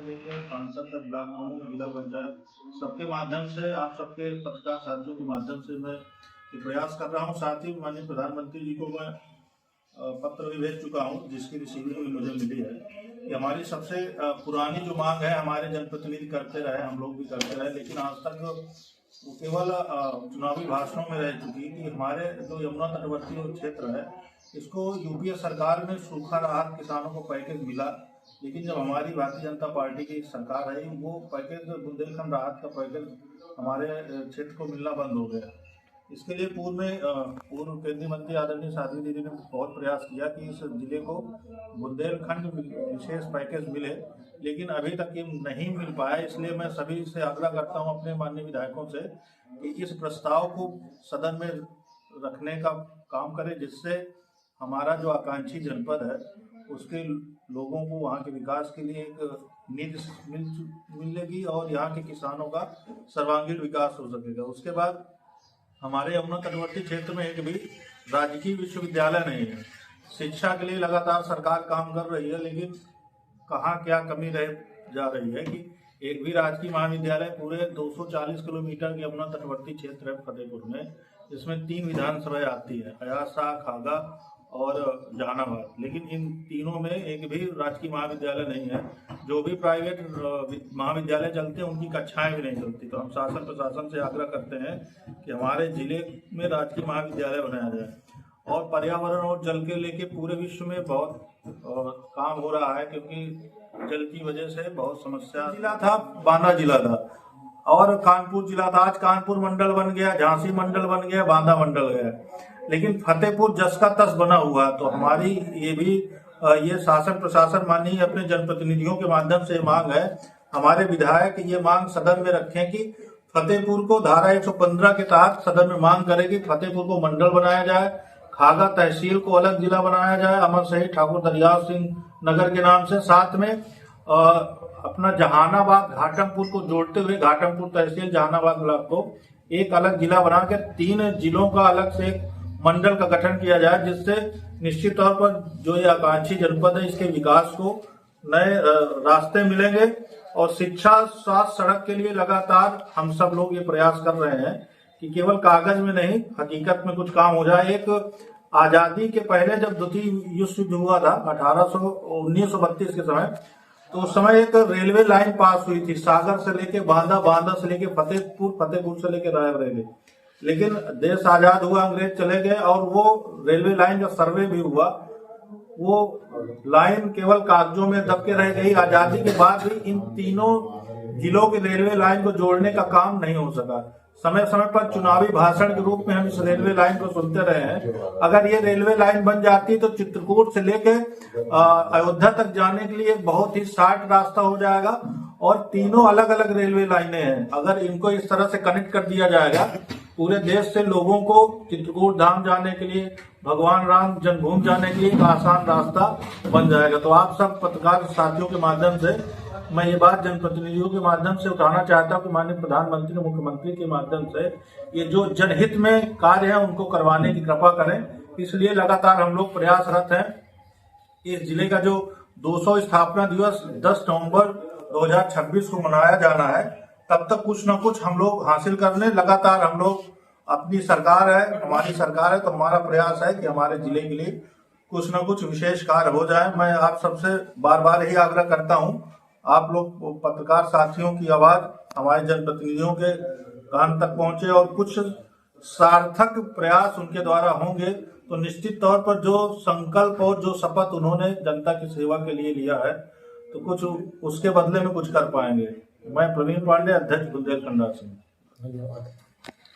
लेकर सांसद तक, ब्लॉक प्रमुख, जिला पंचायत, सबके माध्यम से, आप सबके पत्रकार साथियों के माध्यम से मैं ये प्रयास कर रहा हूँ। साथ ही माननीय प्रधानमंत्री जी को मैं पत्र भी भेज चुका हूँ, जिसकी रिसीविंग भी मुझे मिली है कि हमारी सबसे पुरानी जो मांग है, हमारे जनप्रतिनिधि करते रहे, हम लोग भी करते रहे, लेकिन आज तक वो केवल चुनावी भाषणों में रह चुकी कि हमारे जो यमुना तटवर्ती क्षेत्र है, इसको यूपीए सरकार में सूखा राहत किसानों को पैकेज मिला, लेकिन जब हमारी भारतीय जनता पार्टी की सरकार आई, वो पैकेज बुंदेलखंड राहत का पैकेज हमारे क्षेत्र को मिलना बंद हो गया। इसके लिए पूर्व केंद्रीय मंत्री आदरणीय साध्वी दीदी ने बहुत प्रयास किया कि इस जिले को बुंदेलखंड विशेष पैकेज मिले, लेकिन अभी तक ये नहीं मिल पाया। इसलिए मैं सभी से आग्रह करता हूं, अपने माननीय विधायकों से, कि इस प्रस्ताव को सदन में रखने का काम करें, जिससे हमारा जो आकांक्षी जनपद है उसके लोगों को वहाँ के विकास के लिए एक नींव मिलेगी और यहाँ के किसानों का सर्वांगीण विकास हो सकेगा। उसके बाद हमारे यमुना तटवर्ती क्षेत्र में एक भी राजकीय विश्वविद्यालय नहीं है। शिक्षा के लिए लगातार सरकार काम कर रही है, लेकिन कहाँ क्या कमी रह जा रही है कि एक भी राजकीय महाविद्यालय पूरे 240 किलोमीटर के यमुना तटवर्ती क्षेत्र है फतेहपुर में, जिसमें 3 विधानसभाएं आती है, अयासा, खागा और जहानाबाद, लेकिन इन तीनों में एक भी राजकीय महाविद्यालय नहीं है। जो भी प्राइवेट महाविद्यालय चलते हैं उनकी कक्षाएं भी नहीं चलती। तो हम शासन प्रशासन से आग्रह करते हैं कि हमारे जिले में राजकीय महाविद्यालय बनाया जाए। और पर्यावरण और जल के लेके पूरे विश्व में बहुत काम हो रहा है, क्योंकि जल की वजह से बहुत समस्या। जिला था, बांदा जिला था और कानपुर जिला था। आज कानपुर मंडल बन गया, झांसी मंडल बन गया, बांदा मंडल गया, लेकिन फतेहपुर जस का तस बना हुआ। तो हमारी ये शासन प्रशासन माननीय अपने जनप्रतिनिधियों के माध्यम से मांग है, हमारे विधायक ये मांग सदन में रखें कि फतेहपुर को धारा 115 के तहत सदन में मांग करें कि फतेहपुर को मंडल बनाया जाए, खागा तहसील को अलग जिला बनाया जाए अमर शहीद ठाकुर दरियाव सिंह नगर के नाम से। साथ में अपना जहानाबाद घाटमपुर को जोड़ते हुए घाटमपुर तहसील जहानाबाद ब्लॉक को एक अलग जिला बनाकर 3 जिलों का अलग से एक मंडल का गठन किया जाए, जिससे निश्चित तौर पर जो ये आकांक्षी जनपद है इसके विकास को नए रास्ते मिलेंगे। और शिक्षा, स्वास्थ्य, सड़क के लिए लगातार हम सब लोग ये प्रयास कर रहे हैं कि केवल कागज में नहीं, हकीकत में कुछ काम हो जाए। एक आजादी के पहले जब द्वितीय विश्व युद्ध हुआ था 1932 के समय, तो उस समय एक रेलवे लाइन पास हुई थी, सागर से लेके बांदा, बांदा से लेके फतेहपुर, फतेहपुर से लेके रायबरेली। लेकिन देश आजाद हुआ, अंग्रेज चले गए और वो रेलवे लाइन का सर्वे भी हुआ, वो लाइन केवल कागजों में दब के रह गई। आजादी के बाद भी इन तीनों जिलों के रेलवे लाइन को जोड़ने का काम नहीं हो सका। समय समय पर चुनावी भाषण के रूप में हम इस रेलवे लाइन को सुनते रहे हैं। अगर ये रेलवे लाइन बन जाती तो चित्रकूट से लेके अयोध्या तक जाने के लिए बहुत ही शॉर्ट रास्ता हो जाएगा। और तीनों अलग अलग रेलवे लाइनें हैं, अगर इनको इस तरह से कनेक्ट कर दिया जाएगा, पूरे देश से लोगों को चित्रकूट धाम जाने के लिए, भगवान राम जन्मभूमि जाने के लिए एक आसान रास्ता बन जाएगा। तो आप सब पत्रकार साथियों के माध्यम से मैं ये बात जनप्रतिनिधियों के माध्यम से उठाना चाहता हूँ कि माननीय प्रधानमंत्री, मुख्यमंत्री के माध्यम से ये जो जनहित में कार्य है उनको करवाने की कृपा करें। इसलिए लगातार हम लोग प्रयासरत हैं। इस जिले का जो 200 स्थापना दिवस 10 नवंबर 2026 को मनाया जाना है, तब तक कुछ न कुछ हम लोग हासिल कर लें। लगातार हम लोग, अपनी सरकार है, हमारी सरकार है, तो हमारा प्रयास है कि हमारे जिले के लिए कुछ न कुछ विशेष कार्य हो जाए। मैं आप सबसे बार बार यही आग्रह करता हूँ, आप लोग पत्रकार साथियों की आवाज हमारे जनप्रतिनिधियों के कान तक पहुंचे और कुछ सार्थक प्रयास उनके द्वारा होंगे तो निश्चित तौर पर जो संकल्प और जो शपथ उन्होंने जनता की सेवा के लिए लिया है, तो कुछ उसके बदले में कुछ कर पाएंगे। मैं प्रवीण पांडे, अध्यक्ष बुंदेलखंड राज सिंह। धन्यवाद।